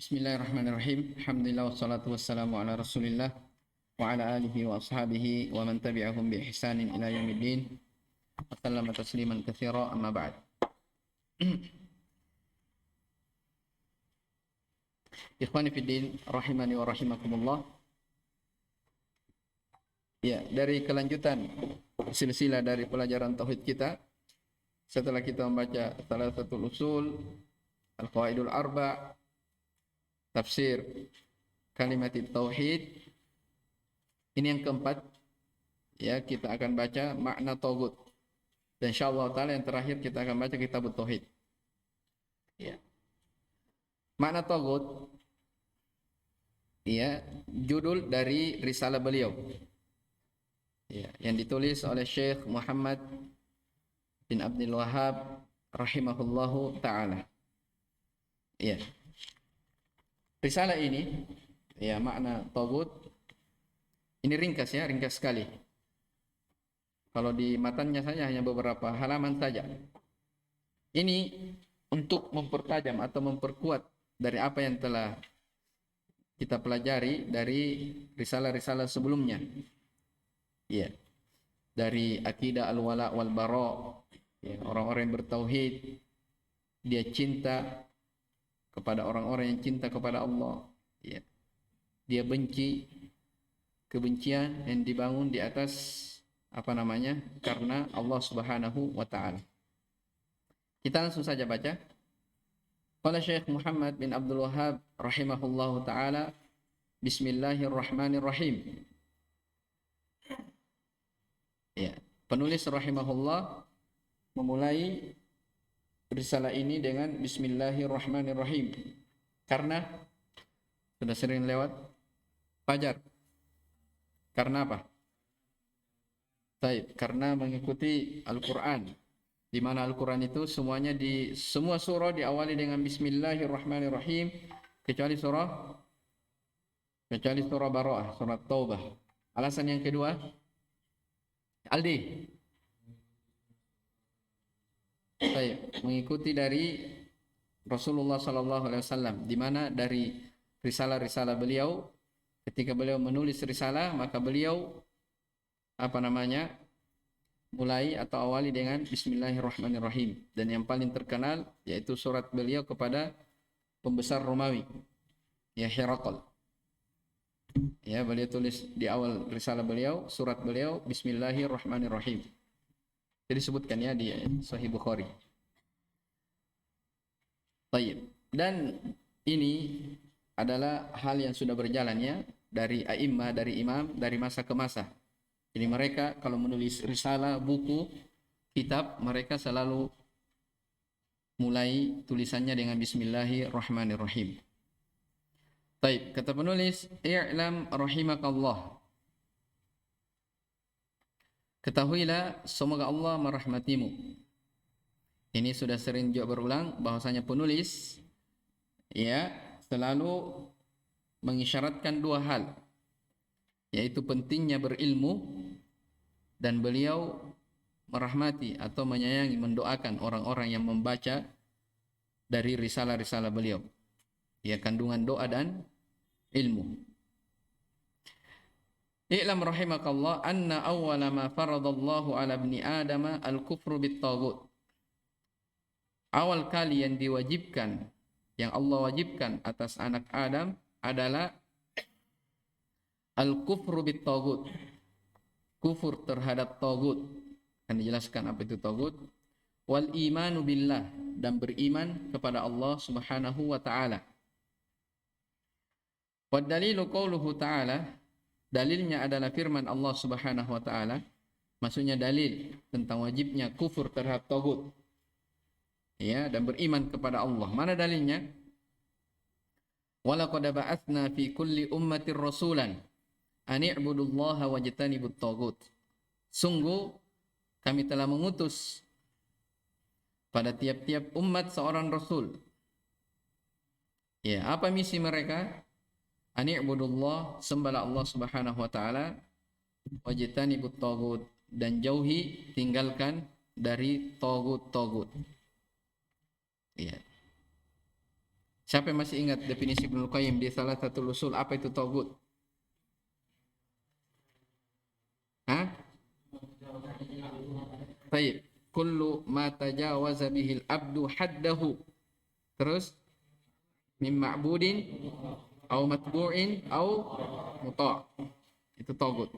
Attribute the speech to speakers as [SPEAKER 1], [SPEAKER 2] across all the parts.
[SPEAKER 1] Bismillahirrahmanirrahim. Alhamdulillah wassalatu wassalamu ala Rasulillah wa ala alihi wa ashabihi wa man tabi'ahum bi ihsanin ila yaumiddin. Wa sallama tasliman katsira amma ba'd. Ikhwani fid din rahimani wa rahimakumullah. Ya, dari kelanjutan silsilah dari pelajaran tauhid kita setelah kita membaca Thalathatul Usul, Al-Qawaidul Arba', tafsir kalimat tauhid. Ini yang keempat, ya, kita akan baca makna tagut. Dan insyaallah taala yang terakhir kita akan baca kitab tauhid. Ya. Makna tagut, ya, judul dari risalah beliau. Ya, yang ditulis oleh Syekh Muhammad bin Abdul Wahhab rahimahullahu taala. Ya. Risalah ini, ya, makna tagut ini ringkas, ya, ringkas sekali. Kalau di matanya saja hanya beberapa halaman saja. Ini untuk mempertajam atau memperkuat dari apa yang telah kita pelajari dari risalah-risalah sebelumnya. Ya. Dari akidah al-wala wal bara, ya, orang-orang yang bertauhid, dia cinta kepada orang-orang yang cinta kepada Allah, ya. Dia benci kebencian yang dibangun di atas karena Allah Subhanahu wa taala. Kita langsung saja baca. Qala Syekh Muhammad bin Abdul Wahhab rahimahullahu taala, bismillahirrahmanirrahim. Ya, penulis rahimahullah memulai risalah ini dengan bismillahirrahmanirrahim karena sudah sering lewat fajar. Karena apa? Baik, karena mengikuti Al-Qur'an, di mana Al-Qur'an itu semuanya di semua surah diawali dengan bismillahirrahmanirrahim kecuali surah Bara'ah, surat Taubah. Alasan yang kedua, Aldi. Baik, mengikuti dari Rasulullah sallallahu alaihi wasallam, di mana dari risalah-risalah beliau, ketika beliau menulis risalah maka beliau mulai atau awali dengan bismillahirrahmanirrahim. Dan yang paling terkenal yaitu surat beliau kepada pembesar Romawi, ya, Herakl. Ya, beliau tulis di awal risalah beliau, surat beliau, bismillahirrahmanirrahim. Jadi disebutkan, ya, di Sahih Bukhari. Baik. Dan ini adalah hal yang sudah berjalan, ya, dari a'immah, dari imam, dari masa ke masa. Jadi mereka kalau menulis risalah, buku, kitab, mereka selalu mulai tulisannya dengan bismillahirrahmanirrahim. Baik, kata penulis, i'lam rahimakallah. Ketahuilah semoga Allah merahmatimu. Ini sudah sering juga berulang bahwasanya penulis, ya, selalu mengisyaratkan dua hal, yaitu pentingnya berilmu dan beliau merahmati atau menyayangi, mendoakan orang-orang yang membaca dari risalah-risalah beliau, ya, kandungan doa dan ilmu. I'lam rahimakallah anna awwala ma faradallahu ala ibni Adam al-kufru bit-taghut. Awal kali yang diwajibkan, yang Allah wajibkan atas anak Adam adalah al-kufru bit-taghut. Kufur terhadap taghut. Akan dijelaskan apa itu taghut. Wal imanu billah, dan beriman kepada Allah Subhanahu wa taala. Wad dalilu qauluhu ta'ala, dalilnya adalah firman Allah Subhanahu wa taala, maksudnya dalil tentang wajibnya kufur terhadap taghut, ya, dan beriman kepada Allah. Mana dalilnya? Walaqad ba'atsna fi kulli ummatir rasulan an i'budullaha wajtanibut taghut. Sungguh kami telah mengutus pada tiap-tiap umat seorang rasul. Ya, apa misi mereka? Ani'budullah, sembahlah Allah Subhanahu wa taala, wajtanibut taghut, dan jauhi, tinggalkan dari taghut-taghut. Ya. Siapa yang masih ingat definisi Ibnu Qayyim di salah satu usul apa itu tagut? Hah? Baik. Kullu ma tajawaza bihil abdu haddahu. Terus min ma'budin au matbu'in au muta'. Itu tagut.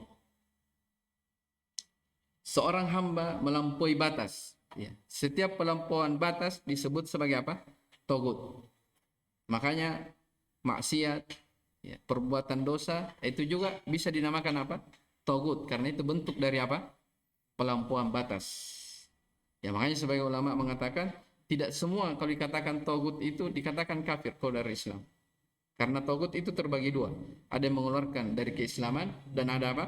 [SPEAKER 1] Seorang hamba melampaui batas. Ya. Setiap pelampauan batas disebut sebagai apa? Tagut. Makanya maksiat, ya, perbuatan dosa itu juga bisa dinamakan apa? Tagut. Karena itu bentuk dari apa? Pelampauan batas. Ya, makanya sebagai ulama mengatakan tidak semua kalau dikatakan tagut itu dikatakan kafir kalau dari Islam. Karena tagut itu terbagi dua. Ada yang mengeluarkan dari keislaman dan ada apa?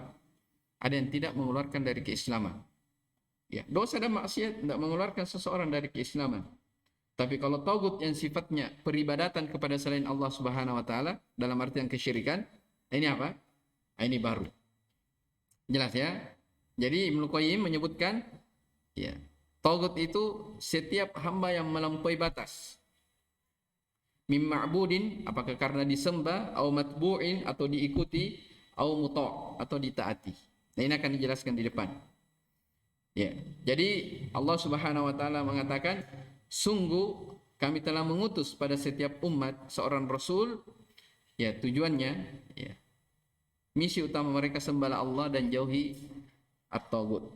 [SPEAKER 1] Ada yang tidak mengeluarkan dari keislaman. Ya, dosa dan maksiat tidak mengeluarkan seseorang dari keislaman. Tapi kalau tagut yang sifatnya peribadatan kepada selain Allah Subhanahu wa taala dalam artian kesyirikan, ini apa? Ini baru. Jelas ya? Jadi Ibnu Qayyim menyebutkan ya, tagut itu setiap hamba yang melampaui batas. Mim ma'budin, apakah karena disembah, au matbu'in atau diikuti, au muta' atau ditaati. Nah, ini akan dijelaskan di depan. Ya. Jadi Allah Subhanahu wa taala mengatakan, sungguh kami telah mengutus pada setiap umat seorang rasul, ya tujuannya, ya, misi utama mereka sembahlah Allah dan jauhi at-tagut.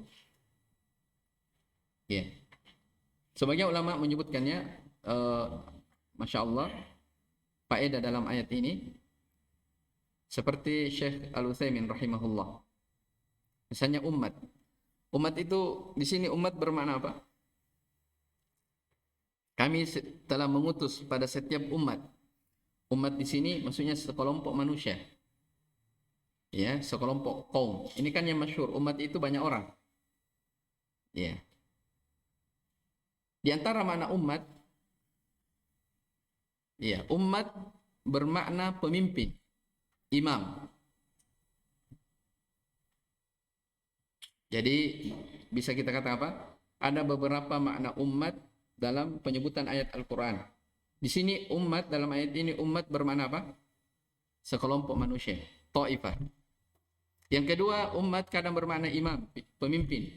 [SPEAKER 1] Ya. Sebagian ulama menyebutkannya, masya Allah, faedah dalam ayat ini seperti Syekh Al-Utsaimin rahimahullah. Misalnya umat. Umat itu di sini umat bermakna apa? Kami telah mengutus pada setiap umat. Umat di sini maksudnya sekelompok manusia. Ya, sekelompok kaum. Ini kan yang masyhur, umat itu banyak orang. Ya. Di antara makna umat, ya, umat bermakna pemimpin, imam. Jadi bisa kita kata apa? Ada beberapa makna umat dalam penyebutan ayat Al-Quran. Di sini umat dalam ayat ini umat bermakna apa? Sekelompok manusia, ta'ifah. Yang kedua, umat kadang bermakna imam, pemimpin.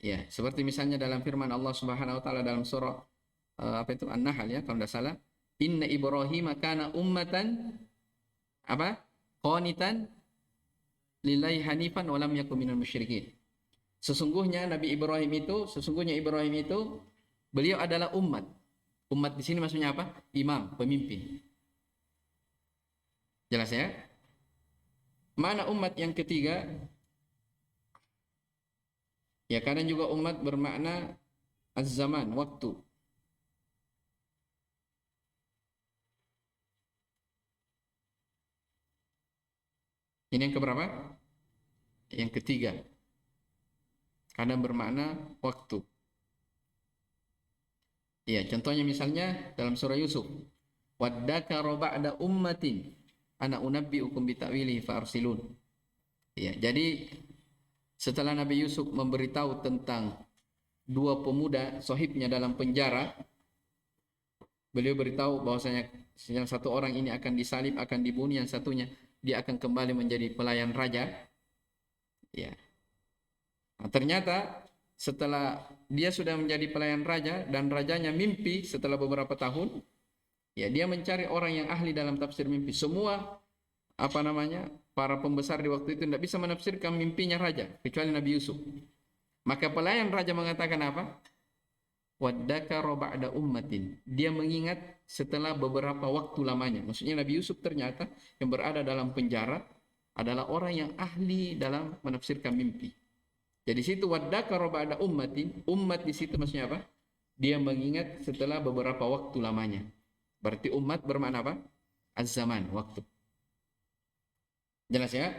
[SPEAKER 1] Ya, seperti misalnya dalam firman Allah Subhanahu wa taala dalam surah apa itu An-Nahl ya, kalau tidak salah, inna Ibrahim kana ummatan apa? Qanitan lillahi hanifan wa lam yakun minal musyrikin. Sesungguhnya Ibrahim itu beliau adalah umat. Umat di sini maksudnya apa? Imam, pemimpin. Jelas ya? Mana umat yang ketiga? Ya, kadang juga umat bermakna az-zaman, waktu. Ini yang keberapa? Yang ketiga. Kadang bermakna waktu. Ya, contohnya misalnya dalam surah Yusuf. Waddakara ba'da ummatin ana unabbi'ukum bita'wilihi fa'arsilun. Ya, jadi setelah Nabi Yusuf memberitahu tentang dua pemuda sahibnya dalam penjara, beliau beritahu bahwasanya yang satu orang ini akan disalib, akan dibunuh, yang satunya dia akan kembali menjadi pelayan raja. Ya. Nah, ternyata setelah dia sudah menjadi pelayan raja dan rajanya mimpi setelah beberapa tahun, ya dia mencari orang yang ahli dalam tafsir mimpi. Semua para pembesar di waktu itu tidak bisa menafsirkan mimpinya raja kecuali Nabi Yusuf. Maka pelayan raja mengatakan apa? Waddakara ba'da ummatin. Dia mengingat setelah beberapa waktu lamanya. Maksudnya Nabi Yusuf ternyata yang berada dalam penjara adalah orang yang ahli dalam menafsirkan mimpi. Jadi situ waddakara ba'da ummatin, umat di situ maksudnya apa? Dia mengingat setelah beberapa waktu lamanya. Berarti umat bermakna apa? Az-zaman, waktu. Jelas ya?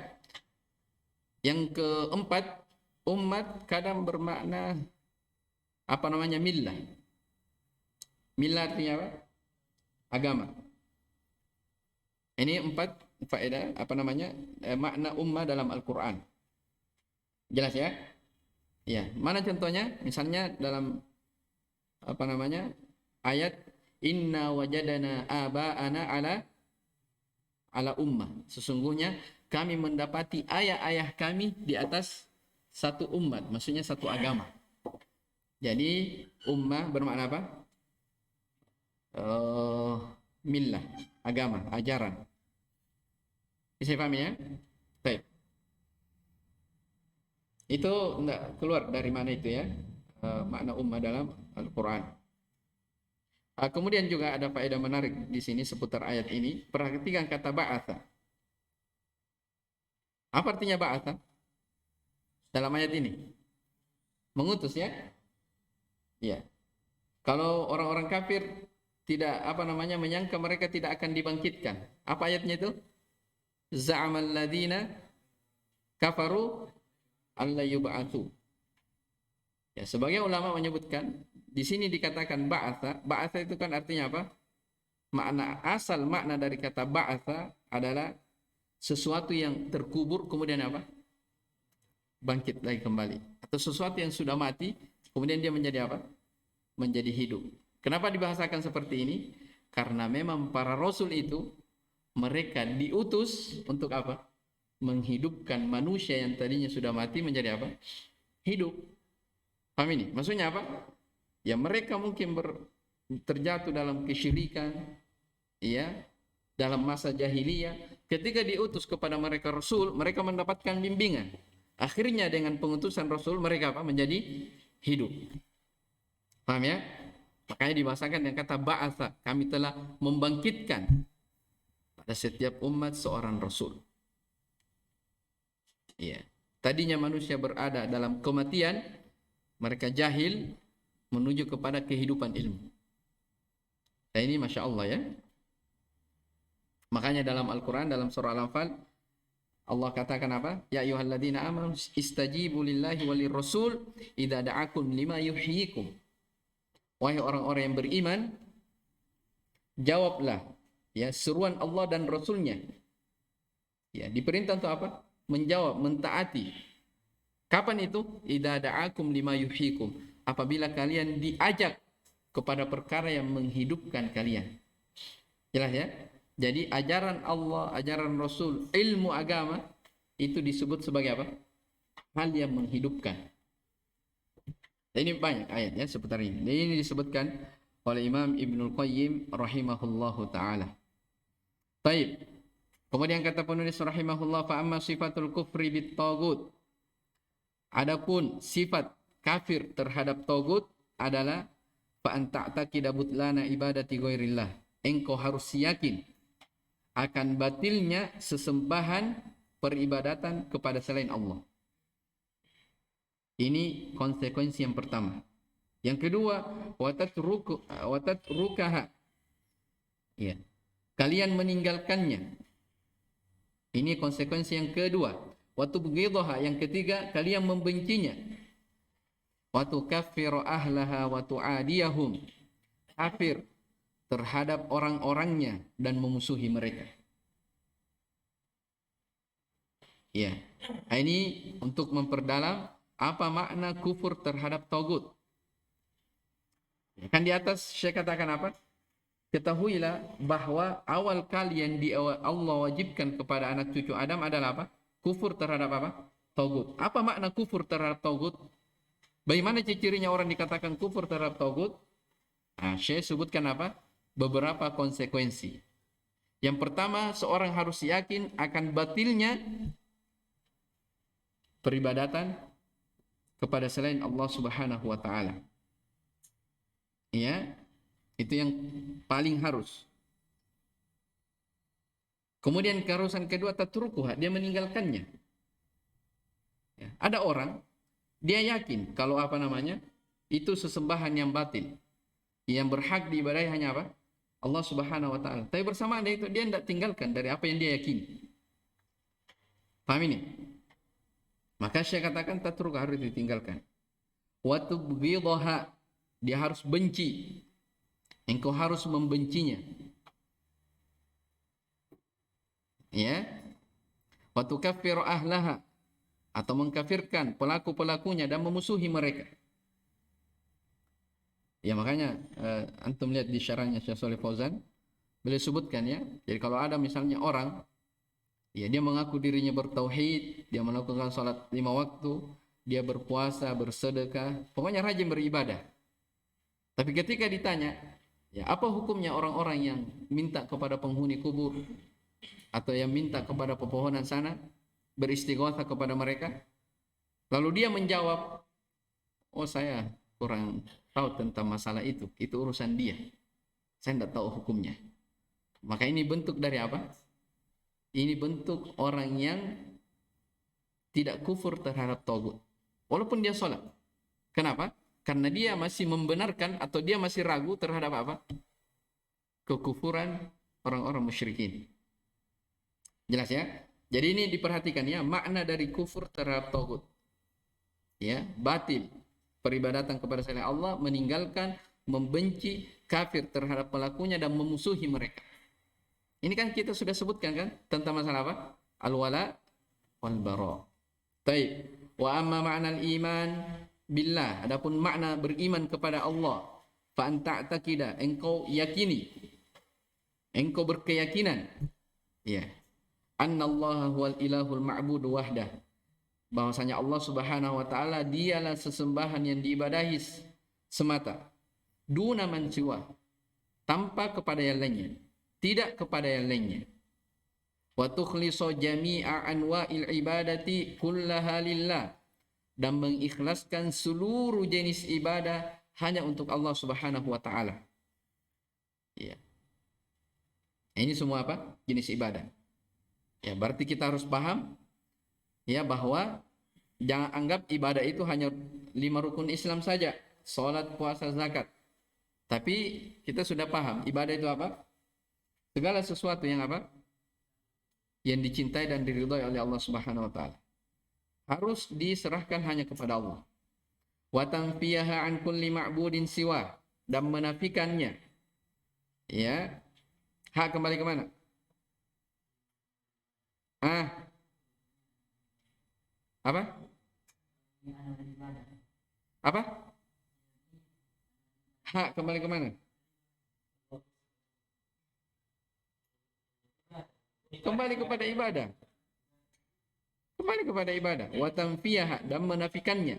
[SPEAKER 1] Yang keempat, umat kadang bermakna millah. Millah artinya apa? Agama. Ini 4 faedah makna ummah dalam Al-Qur'an. Jelas ya? Ya, mana contohnya? Misalnya dalam ayat Inna wajadana aba'ana ala ummah. Sesungguhnya kami mendapati ayah-ayah kami di atas satu umat, maksudnya satu agama. Jadi ummah bermakna apa? Millah, agama, ajaran. Bisa pahami ya? Baik. Itu enggak keluar dari mana itu ya? Makna ummah dalam Al-Quran. Kemudian juga ada faedah menarik di sini seputar ayat ini. Perhatikan kata ba'atha. Apa artinya ba'atha dalam ayat ini? Mengutus ya? Ya. Kalau orang-orang kafir tidak menyangka mereka tidak akan dibangkitkan. Apa ayatnya itu? Za'amal ladina kafaru alla yub'atsu. Ya, sebagai ulama menyebutkan di sini dikatakan ba'atha. Ba'atha itu kan artinya apa? Asal makna dari kata ba'atha adalah sesuatu yang terkubur kemudian apa? Bangkit lagi kembali. Atau sesuatu yang sudah mati kemudian dia menjadi apa? Menjadi hidup. Kenapa dibahasakan seperti ini? Karena memang para rasul itu mereka diutus untuk apa? Menghidupkan manusia yang tadinya sudah mati menjadi apa? Hidup. Paham ini? Maksudnya apa? Ya mereka mungkin terjatuh dalam kesyirikan, ya, dalam masa jahiliyah. Ketika diutus kepada mereka Rasul, mereka mendapatkan bimbingan. Akhirnya dengan pengutusan Rasul mereka apa? Menjadi hidup. Paham ya? Makanya dibahasakan dengan kata ba'atha. Kami telah membangkitkan pada setiap umat seorang Rasul. Ya. Tadinya manusia berada dalam kematian, mereka jahil menuju kepada kehidupan ilmu. Dan ini Masya Allah ya. Makanya dalam Al-Quran, dalam surah Al-Anfal, Allah katakan apa? Ya ayyuhalladzina amanu istajibu lillahi walir rasul idza da'akum lima yuhyikum. Wahai orang-orang yang beriman, jawablah ya seruan Allah dan Rasulnya. Ya, diperintah untuk apa? Menjawab, mentaati. Kapan itu? Idza da'akum lima yuhyikum. Apabila kalian diajak kepada perkara yang menghidupkan kalian. Jelas ya? Jadi ajaran Allah, ajaran Rasul, ilmu agama itu disebut sebagai apa? Hal yang menghidupkan. Dan ini banyak ayatnya seputar ini. Dan ini disebutkan oleh Imam Ibnul Qayyim rahimahullahu taala. Baik. Kemudian kata penulis rahimahullah, fa amma sifatul kufri bit tagut. Adapun sifat kafir terhadap tagut adalah fa anta ta'taqida butlana ibadati ghairillah. Engkau harus yakin akan batilnya sesembahan peribadatan kepada selain Allah. Ini konsekuensi yang pertama. Yang kedua, watatrukaha. Ya. Kalian meninggalkannya. Ini konsekuensi yang kedua. Watubghidhaha, yang ketiga, kalian membencinya. Watukaffiru ahlaha wa tu'adiyahum. Kafir terhadap orang-orangnya dan memusuhi mereka. Ya. Ini untuk memperdalam apa makna kufur terhadap tagut. Kan di atas saya katakan apa? Ketahuilah bahwa awal kali yang Allah wajibkan kepada anak cucu Adam adalah apa? Kufur terhadap apa? Tagut. Apa makna kufur terhadap tagut? Bagaimana ciri-cirinya orang dikatakan kufur terhadap tagut? Nah, saya sebutkan apa? Beberapa konsekuensi. Yang pertama, seorang harus yakin akan batilnya peribadatan kepada selain Allah Subhanahu wa taala. Ya, itu yang paling harus. Kemudian keharusan kedua, tatrukuha, dia meninggalkannya. Ya, ada orang dia yakin kalau itu sesembahan yang batil. Yang berhak diibadahi hanya apa? Allah Subhanahu wa taala. Tapi bersamaan dengan itu dia tidak tinggalkan dari apa yang dia yakini. Paham ini? Maka saya katakan tatrukuha, harus ditinggalkan. Wa tubghidhaha, dia harus benci. Engkau harus membencinya. Ya. Wa tukaffiru ahlaha, atau mengkafirkan pelaku-pelakunya dan memusuhi mereka. Ya makanya antum lihat di syarahnya Syekh Shalih Fauzan, beliau sebutkan ya. Jadi kalau ada misalnya orang, ya dia mengaku dirinya bertauhid, dia melakukan salat 5 waktu, dia berpuasa, bersedekah, pokoknya rajin beribadah. Tapi ketika ditanya, ya apa hukumnya orang-orang yang minta kepada penghuni kubur atau yang minta kepada pepohonan sana, beristighatsah kepada mereka? Lalu dia menjawab, oh saya kurang tahu tentang masalah itu urusan dia. Saya tidak tahu hukumnya. Maka ini bentuk dari apa? Ini bentuk orang yang tidak kufur terhadap tagut. Walaupun dia sholat. Kenapa? Karena dia masih membenarkan atau dia masih ragu terhadap apa? Kekufuran orang-orang musyrikin. Jelas ya? Jadi ini diperhatikan ya, makna dari kufur terhadap tagut. Ya, batil. Peribadatan kepada selain Allah, meninggalkan, membenci, kafir terhadap pelakunya dan memusuhi mereka. Ini kan kita sudah sebutkan kan tentang masalah apa? Al-wala wal bara. Baik. Wa amma ma'nal iman billah, adapun makna beriman kepada Allah, fa anta taqida, engkau yakini, engkau berkeyakinan, ya, annallaha huwal ilahul ma'bud wahdah, bahwasanya Allah Subhanahu wa taala dialah sesembahan yang diibadahi semata, duna man siwa, tanpa kepada yang lainnya, tidak kepada yang lainnya. Wa tukhlisu jami'a anwa'il ibadati kullaha lillah, dan mengikhlaskan seluruh jenis ibadah hanya untuk Allah Subhanahu wa taala. Ya. Ini semua apa? Jenis ibadah. Ya, berarti kita harus paham ya bahwa jangan anggap ibadah itu hanya 5 rukun Islam saja, salat, puasa, zakat. Tapi kita sudah paham ibadah itu apa? Segala sesuatu yang apa? Yang dicintai dan diridhai oleh Allah Subhanahu wa taala. Harus diserahkan hanya kepada Allah. Wa tanfiyaha an kulli ma'budin siwa, dan menafikannya. Ya. Hak kembali ke mana? Apa? Apa? Hak kembali ke mana? Kembali kepada ibadah. Kembali kepada ibadah. Wa tanfiyaha, dan menafikannya.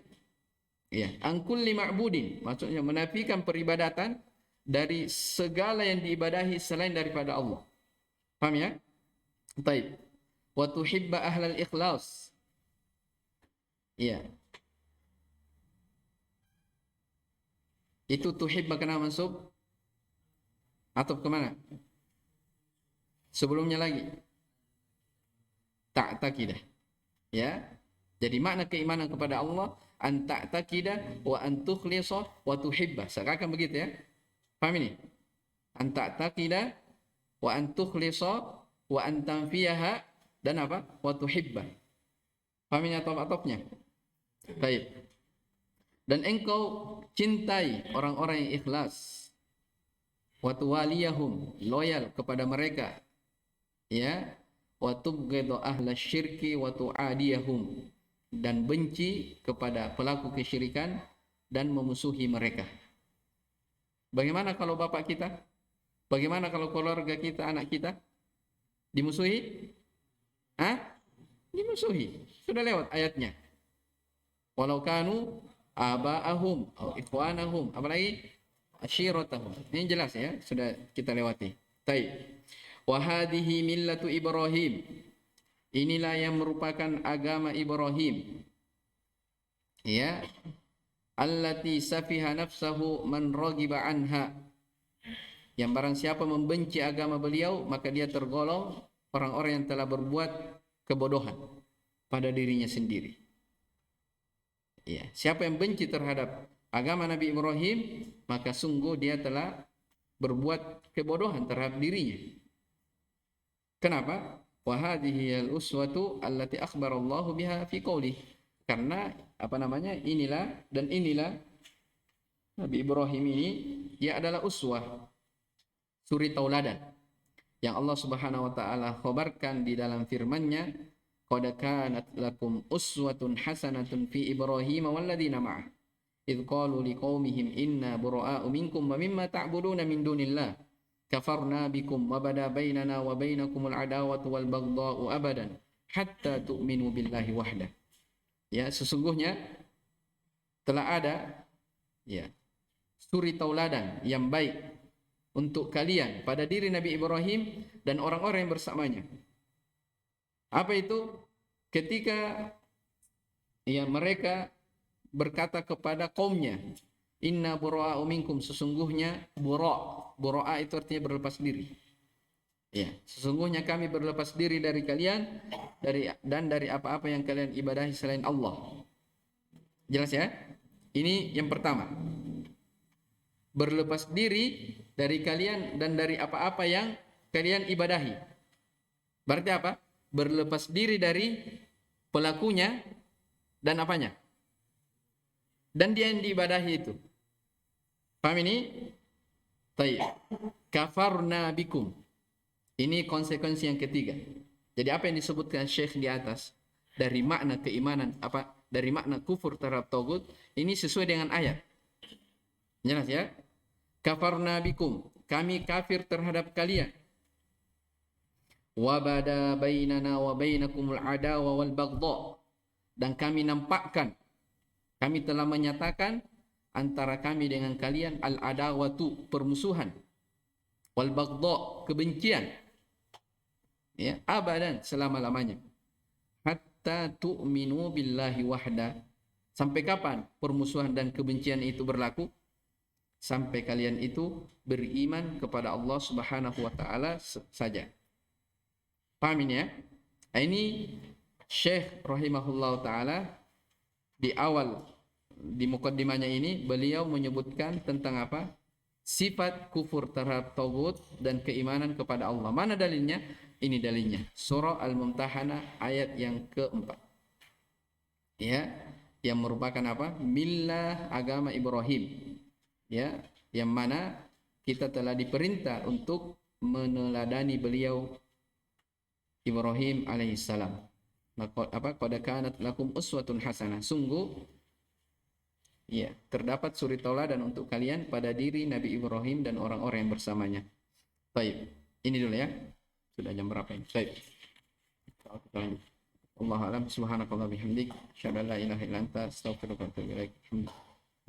[SPEAKER 1] Ya, an kulli ma'budin, maksudnya menafikan peribadatan dari segala yang diibadahi selain daripada Allah. Paham ya? Baik. Wa tuhibba ahlal ikhlas. Ya. Itu tuhibba kena mansub atau kemana? Sebelumnya lagi. Ta'taqidah. Ya. Jadi makna keimanan kepada Allah, an ta'taqidah wa an tukhlisa wa tuhibba. Seakan begitu ya. Paham ini? An ta'taqidah wa an tukhlisa wa an tanfiyaha, dan apa? Wa tuhibba. Paham ini atop-atopnya? Baik. Dan engkau cintai orang-orang yang ikhlas. Wa tuwaliyahum, loyal kepada mereka. Ya. Wa tubghidu ahla syirki wa tu'adiyahum, dan benci kepada pelaku kesyirikan dan memusuhi mereka. Bagaimana kalau bapak kita? Bagaimana kalau keluarga kita, anak kita? Dimusuhi? Dimusuhi. Sudah lewat ayatnya. Walau kanu aba'ahum atau ikhwanahum, apalagi asyiratahum. Ini jelas ya, sudah kita lewati. Baik. Wa hadhihi millatu Ibrahim. Inilah yang merupakan agama Ibrahim. Ya. Allati safiha nafsahu man raghiba anha. Yang barang siapa membenci agama beliau, maka dia tergolong orang-orang yang telah berbuat kebodohan pada dirinya sendiri. Ya, siapa yang benci terhadap agama Nabi Ibrahim, maka sungguh dia telah berbuat kebodohan terhadap dirinya. Kenapa? Wa hadhihi al-uswatu allati akhbarallahu biha fi qoulih. Karena inilah Nabi Ibrahim ini, dia adalah uswah, suri tauladan, yang Allah Subhanahu wa taala khabarkan di dalam firman-Nya, qad kanat lakum uswatun hasanatun fi Ibrahim walladzina ma'ah. idh qalu liqaumihim inna bura'a'u minkum wa mimma ta'buduna min dunillah kafarna bikum wa bada bainana wa bainakumul adawatu wal baghdha'u abadan hatta tu'minu billahi wahdah. Ya, sesungguhnya telah ada ya suri tauladan yang baik untuk kalian pada diri Nabi Ibrahim dan orang-orang yang bersamanya. Apa itu? Ketika ya mereka berkata kepada kaumnya, inna bura'a'u minkum, sesungguhnya bura'a itu artinya berlepas diri. Ya, sesungguhnya kami berlepas diri dari kalian dari apa-apa yang kalian ibadahi selain Allah. Jelas ya? Ini yang pertama. Berlepas diri dari kalian dan dari apa-apa yang kalian ibadahi. Berarti apa? Berlepas diri dari pelakunya dan apanya? Dan dia yang diibadahi itu. Paham ini? Tayyib. Kafarna bikum. Ini konsekuensi yang ketiga. Jadi apa yang disebutkan Syekh di atas dari makna keimanan, dari makna kufur terhadap tagut, ini sesuai dengan ayat. Jelas ya? Kafarna bikum, kami kafir terhadap kalian. Wa bada bainana wa bainakumul adawa wal baghdha, dan kami nampakkan, kami telah menyatakan antara kami dengan kalian al adawatu, permusuhan, wal baghdha, kebencian. Ya, abadan, selama-lamanya. Hatta tu'minu billahi wahda. Sampai kapan permusuhan dan kebencian itu berlaku? Sampai kalian itu beriman kepada Allah Subhanahu wa taala saja. Paham ini ya? Ini Syekh rahimahullah taala di awal di mukaddimahnya ini beliau menyebutkan tentang apa? Sifat kufur terhadap tagut dan keimanan kepada Allah. Mana dalilnya? Ini dalilnya. Surah Al-Mumtahanah ayat yang keempat. Ya, yang merupakan apa? Millah agama Ibrahim. Ya, yang mana kita telah diperintah untuk meneladani beliau Ibrahim alaihissalam. Qad kanat lakum uswatun hasanah. Sungguh ya, terdapat suri tauladan untuk kalian pada diri Nabi Ibrahim dan orang-orang yang bersamanya. Baik, ini dulu ya. Sudah jam berapa ini? Baik. Kita lanjut. Allahu a'lam. Subhanakallah bihamdik. Asyhadu an la ilaha illa anta astaghfiruka wa atubu ilaik.